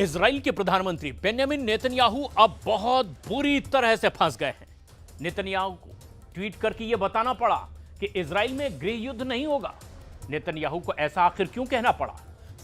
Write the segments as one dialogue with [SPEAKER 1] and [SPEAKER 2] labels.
[SPEAKER 1] Israel के प्रधानमंत्री Benjamin Netanyahu अब बहुत बुरी तरह से फंस गए हैं। नेतन्याहू को ट्वीट करके यह बताना पड़ा कि इजराइल में गृह युद्ध नहीं होगा। नेतन्याहू को ऐसा आखिर क्यों कहना पड़ा?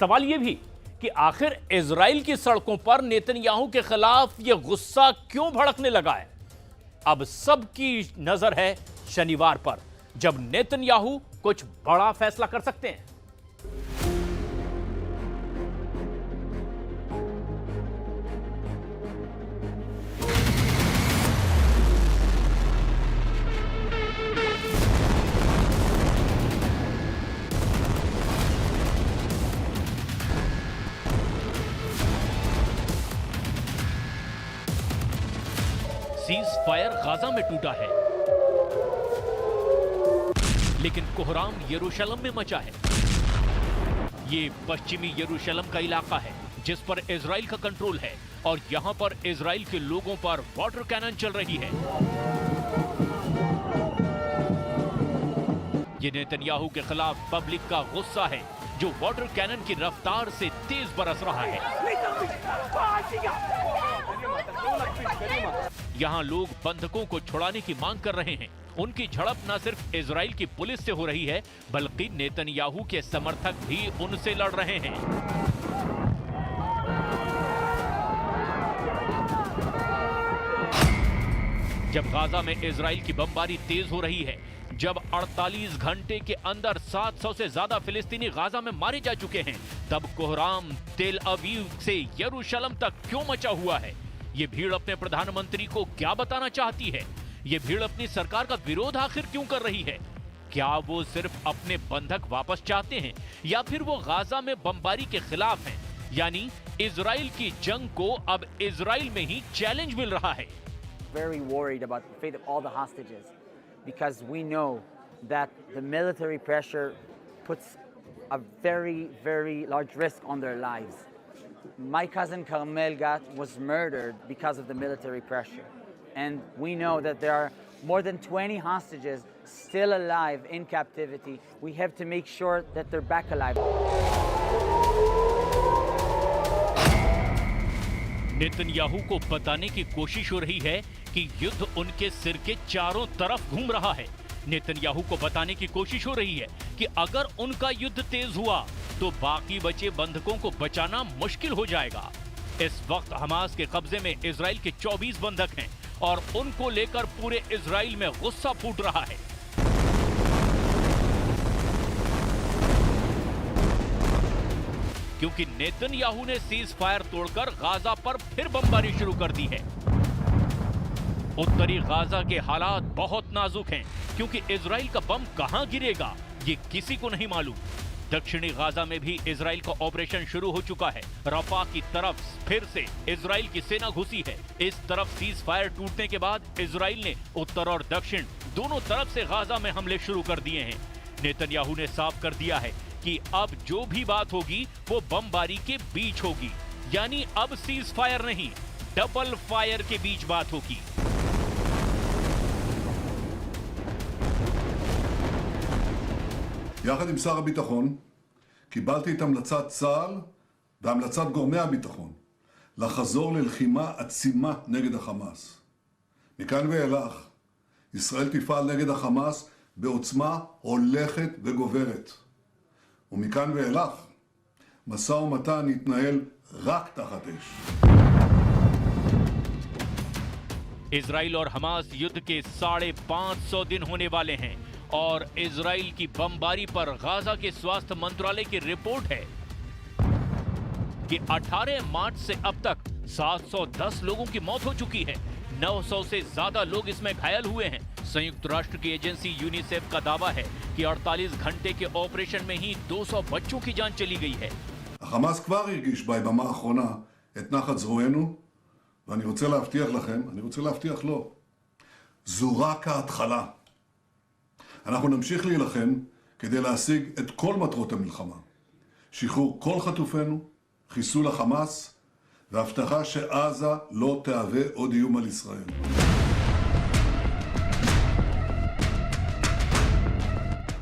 [SPEAKER 1] सवाल यह भी कि आखिर इजराइल की सड़कों पर नेतन्याहू के खिलाफ यह गुस्सा क्यों भड़कने लगा है? अब सबकी नजर है शनिवार पर, जब नेतन्याहू कुछ बड़ा फैसला कर सकते हैं। सीज फायर गाजा में टूटा है, लेकिन कोहराम यरूशलेम में मचा है। ये पश्चिमी यरूशलेम का इलाका है जिस पर इजराइल का कंट्रोल है, और यहां पर इजराइल के लोगों पर वाटर कैनन चल रही है। ये नेतन्याहू के खिलाफ पब्लिक का गुस्सा है, जो वाटर कैनन की रफ्तार से तेज बरस रहा है। यहाँ लोग बंधकों को छुड़ाने की मांग कर रहे हैं। उनकी झड़प न सिर्फ इजराइल की पुलिस से हो रही है, बल्कि नेतन्याहू के समर्थक भी उनसे लड़ रहे हैं। जब गाजा में इजराइल की बमबारी तेज हो रही है, जब 48 घंटे के अंदर 700 से ज्यादा फिलिस्तीनी गाजा में मारे जा चुके हैं, तब कोहराम तेल अवीव से यरूशलेम तक क्यों मचा हुआ है? ये भीड़ अपने प्रधानमंत्री को क्या बताना चाहती है? ये भीड़ अपनी सरकार का विरोध आखिर क्यों कर रही है? क्या वो सिर्फ अपने बंधक वापस चाहते हैं, या फिर वो गाजा में बमबारी के खिलाफ हैं? यानी इजराइल की जंग को अब इजराइल में ही चैलेंज मिल रहा है।
[SPEAKER 2] Very worried about the fate of all the hostages, because we know that the military pressure puts a very, very large risk on their lives. My cousin Carmel Gat was murdered because of the military pressure. And we know that there are more than 20 hostages still alive in captivity. We have to make sure that they're back alive.
[SPEAKER 1] Netanyahu को बताने की कोशिश हो रही है कि युद्ध उनके सिर के चारों तरफ घूम रहा है। नेतन्याहू को बताने की कोशिश हो रही है कि अगर उनका युद्ध तेज हुआ तो बाकी बचे बंधकों को बचाना मुश्किल हो जाएगा। इस वक्त हमास के कब्जे में इजराइल के 24 बंधक हैं, और उनको लेकर पूरे इजराइल में गुस्सा फूट रहा है। क्योंकि नेतन्याहू ने सीज फायर तोड़कर गाजा पर फिर बमबारी शुरू कर दी है। उत्तरी गाजा के हालात बहुत नाजुक हैं, क्योंकि इजराइल का बम कहां गिरेगा ये किसी को नहीं मालूम। दक्षिणी गाजा में भी इजराइल का ऑपरेशन शुरू हो चुका है। रफा की तरफ फिर से इजराइल की सेना घुसी है। इस तरफ सीज फायर टूटने के बाद इजराइल ने उत्तर और दक्षिण दोनों तरफ से गाजा में हमले शुरू कर दिए हैं। नेतन्याहू ने साफ कर दिया है कि अब जो भी बात होगी वो बमबारी के बीच होगी, यानी अब सीज फायर नहीं, डबल फायर के बीच बात होगी।
[SPEAKER 3] יחד עם שר הביטחון קיבלתי את המלצת צה"ל והמלצת גורמי הביטחון לחזור ללחימה עצימה נגד החמאס. מכאן ואילך ישראל תפעל נגד החמאס בעוצמה הולכת וגוברת. ומכאן ואילך משא ומתן יתנהל רק תחת אש.
[SPEAKER 1] इजराइल और हमास युद्ध के 550 दिन होने वाले हैं, और इजराइल की बमबारी पर गाजा के स्वास्थ्य मंत्रालय की रिपोर्ट है कि 18 मार्च से अब तक 710 लोगों की मौत हो चुकी है। 900 से ज्यादा लोग इसमें घायल हुए हैं। संयुक्त राष्ट्र की एजेंसी यूनिसेफ का दावा है कि 48 घंटे के ऑपरेशन में ही 200 बच्चों की जान चली गई है।
[SPEAKER 3] החמאס כבר הרגיש ביממה האחרונה את נחת זרוענו, ואני רוצה להבטיח לכם, אני רוצה להבטיח לו, זו רק ההתחלה. אנחנו נמשיך להילחם כדי להשיג את כל מטרות המלחמה. שחרור כל חטופינו, חיסול החמאס, והבטחה שעזה לא תהווה עוד איום על ישראל.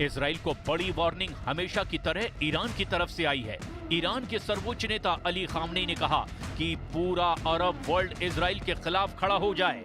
[SPEAKER 1] इजराइल को बड़ी वार्निंग हमेशा की तरह ईरान की तरफ से आई है। ईरान के सर्वोच्च नेता अली खामनेई ने कहा कि पूरा अरब वर्ल्ड इजराइल के खिलाफ खड़ा हो जाए।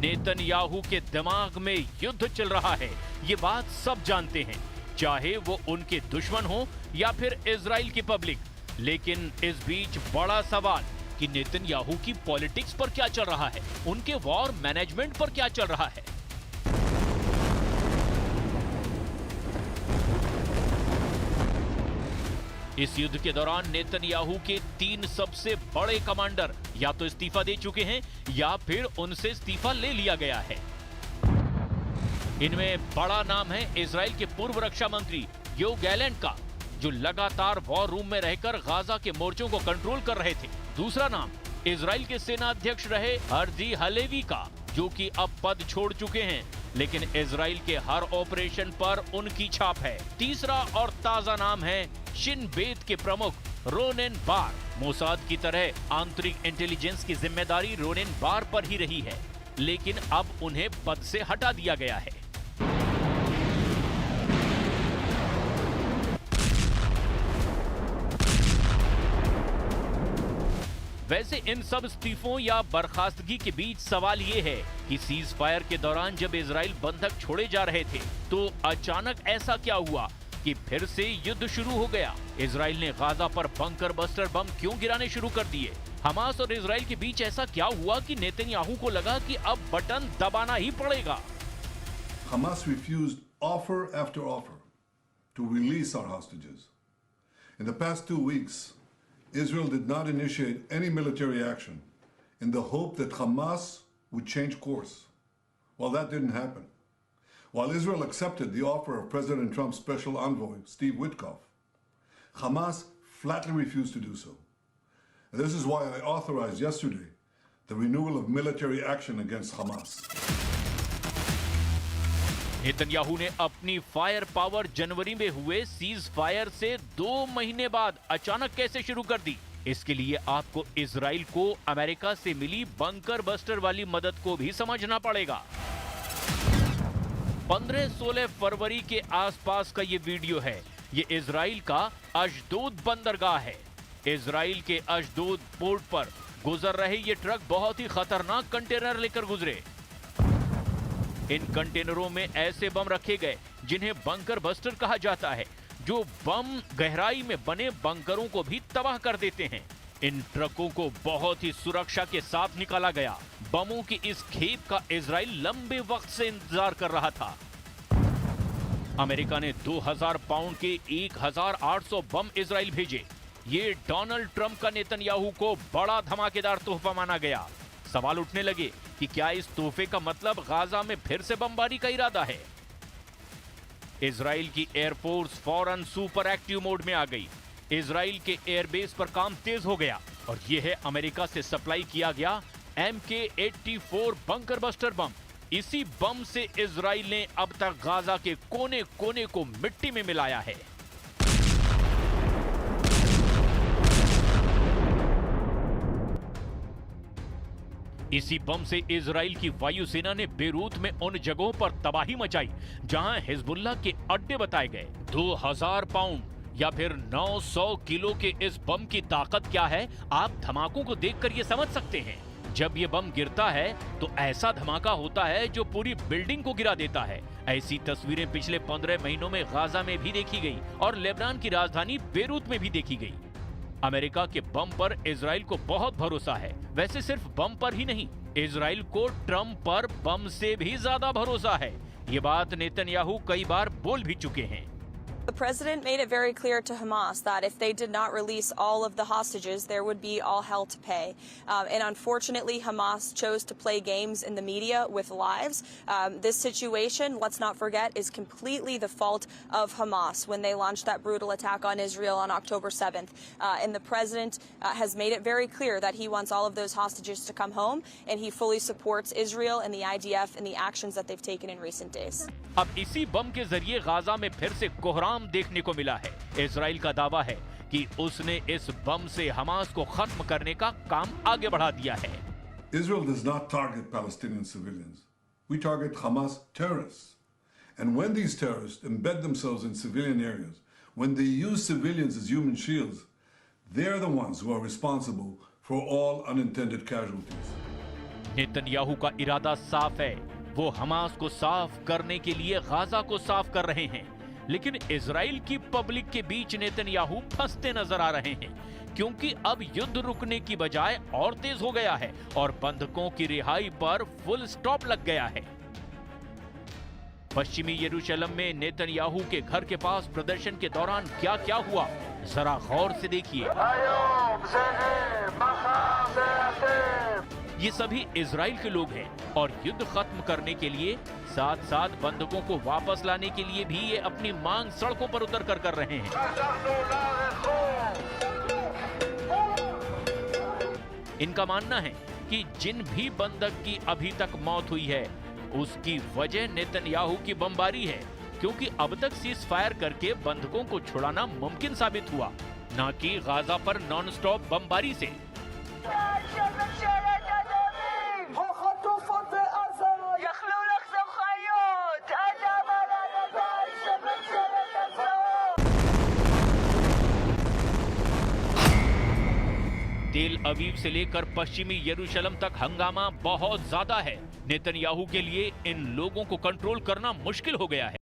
[SPEAKER 1] नेतन्याहू के दिमाग में युद्ध चल रहा है, ये बात सब जानते हैं, चाहे वो उनके दुश्मन हो या फिर इजराइल की पब्लिक। लेकिन इस बीच बड़ा सवाल कि नेतन्याहू की पॉलिटिक्स पर क्या चल रहा है, उनके वॉर मैनेजमेंट पर क्या चल रहा है। इस युद्ध के दौरान नेतन्याहू के 3 सबसे बड़े कमांडर या तो इस्तीफा दे चुके हैं या फिर उनसे इस्तीफा ले लिया गया है। इनमें बड़ा नाम है इजराइल के पूर्व रक्षा मंत्री योव गैलेंट का, जो लगातार वॉर रूम में रहकर गाजा के मोर्चों को कंट्रोल कर रहे थे। दूसरा नाम इजराइल के सेना अध्यक्ष रहे हर्जी हलेवी का, जो कि अब पद छोड़ चुके हैं, लेकिन इजराइल के हर ऑपरेशन पर उनकी छाप है। तीसरा और ताजा नाम है शिन बेत के प्रमुख रोनेन बार। मोसाद की तरह आंतरिक इंटेलिजेंस की जिम्मेदारी रोनेन बार पर ही रही है, लेकिन अब उन्हें पद से हटा दिया गया है। वैसे इन सब इस्तीफों या बर्खास्तगी के बीच सवाल ये है कि सीज फायर के दौरान जब इजराइल बंधक छोड़े जा रहे थे तो अचानक ऐसा क्या हुआ कि फिर से युद्ध शुरू हो गया। इजराइल ने गाजा पर बंकर बस्टर बम क्यों गिराने शुरू कर दिए। हमास और इजराइल के बीच ऐसा क्या हुआ कि नेतन्याहू को लगा कि अब बटन दबाना ही पड़ेगा।
[SPEAKER 3] Hamas refused offer after offer to release our hostages. In the past 2 weeks, Israel did not initiate any military action in the hope that Hamas would change course. Well, that didn't happen. While Israel accepted the offer of President Trump's special envoy, Steve Witkoff, Hamas flatly refused to do so. And this is why I authorized yesterday the renewal of military action against Hamas.
[SPEAKER 1] Netanyahu ने अपनी fire power जनवरी में हुए cease fire से 2 महीने बाद अचानक कैसे शुरू कर दी। इसके लिए आपको इजराइल को अमेरिका से मिली बंकर बस्टर वाली मदद को भी समझना पड़ेगा। 15-16 फरवरी के आसपास का ये वीडियो है। ये इजराइल का अशदोद बंदरगाह है। इजराइल के अशदोद पोर्ट पर गुजर रहे ये ट्रक बहुत ही खतरनाक कंटेनर लेकर गुजरे। इन कंटेनरों में ऐसे बम रखे गए जिन्हें बंकर बस्टर कहा जाता है, जो बम गहराई में बने बंकरों को भी तबाह कर देते हैं। इन ट्रकों को बहुत ही सुरक्षा के साथ निकाला गया। बमों की इस खेप का इजराइल लंबे वक्त से इंतजार कर रहा था। अमेरिका ने 2000 पाउंड के 1800 बम इजराइल भेजे। ये डोनाल्ड ट्रंप का नेतन्याहू को बड़ा धमाकेदार तोहफा माना गया। सवाल उठने लगे कि क्या इस तोहफे का मतलब गाजा में फिर से बमबारी का इरादा है। इजराइल की एयरफोर्स फौरन सुपर एक्टिव मोड में आ गई। इजराइल के एयरबेस पर काम तेज हो गया और यह है अमेरिका से सप्लाई किया गया MK-84 बंकर बस्टर बम। इसी बम से इजराइल ने अब तक गाजा के कोने कोने को मिट्टी में मिलाया है। इसी बम से इजराइल की वायुसेना ने बेरूत में उन जगहों पर तबाही मचाई जहां हिजबुल्लाह के अड्डे बताए गए। 2000 पाउंड या फिर 900 किलो के इस बम की ताकत क्या है, आप धमाकों को देखकर ये समझ सकते हैं। जब ये बम गिरता है तो ऐसा धमाका होता है जो पूरी बिल्डिंग को गिरा देता है। ऐसी तस्वीरें पिछले 15 महीनों में गाजा में भी देखी गई और लेबनान की राजधानी बेरूत में भी देखी गई। अमेरिका के बम पर इजराइल को बहुत भरोसा है। वैसे सिर्फ बम पर ही नहीं, इजराइल को ट्रंप पर बम से भी ज्यादा भरोसा है। ये बात नेतन्याहू कई बार बोल भी चुके हैं।
[SPEAKER 4] The president made it very clear to Hamas that if they did not release all of the hostages, there would be all hell to pay. And unfortunately, Hamas chose to play games in the media with lives. This situation, let's not forget, is completely the fault of Hamas when they launched that brutal attack on Israel on October 7th. And the president has made it very clear that he wants all of those hostages to come home, and he fully supports Israel and the IDF and the actions that they've taken in recent days.
[SPEAKER 1] अब इसी बम के जरिए Gaza में फिर से कोहराम देखने को मिला है। इजराइल का दावा है कि उसने इस बम से हमास को खत्म करने का काम आगे बढ़ा दिया है।
[SPEAKER 3] Israel does not target Palestinian civilians. We target Hamas terrorists. And when these terrorists embed themselves in civilian areas, when they use civilians as human shields, they're the ones who are responsible for all unintended casualties.
[SPEAKER 1] Netanyahu का इरादा साफ है, वो Hamas को साफ करने के लिए गाजा को साफ कर रहे हैं। लेकिन इजराइल की पब्लिक के बीच नेतन्याहू फंसते नजर आ रहे हैं, क्योंकि अब युद्ध रुकने की बजाय और तेज हो गया है और बंधकों की रिहाई पर फुल स्टॉप लग गया है। पश्चिमी यरूशलेम में नेतन्याहू के घर के पास प्रदर्शन के दौरान क्या क्या हुआ, जरा गौर से देखिए। ये सभी इजराइल के लोग हैं और युद्ध खत्म करने के लिए साथ साथ बंधकों को वापस लाने के लिए भी ये अपनी मांग सड़कों पर उतर कर रहे हैं। इनका मानना है कि जिन भी बंधक की अभी तक मौत हुई है उसकी वजह नेतन्याहू की बमबारी है, क्योंकि अब तक सीज फायर करके बंधकों को छुड़ाना मुमकिन साबित हुआ, न कि गाजा पर नॉन स्टॉप बमबारी से। तेल अवीव से लेकर पश्चिमी यरूशलेम तक हंगामा बहुत ज्यादा है। नेतन्याहू के लिए इन लोगों को कंट्रोल करना मुश्किल हो गया है।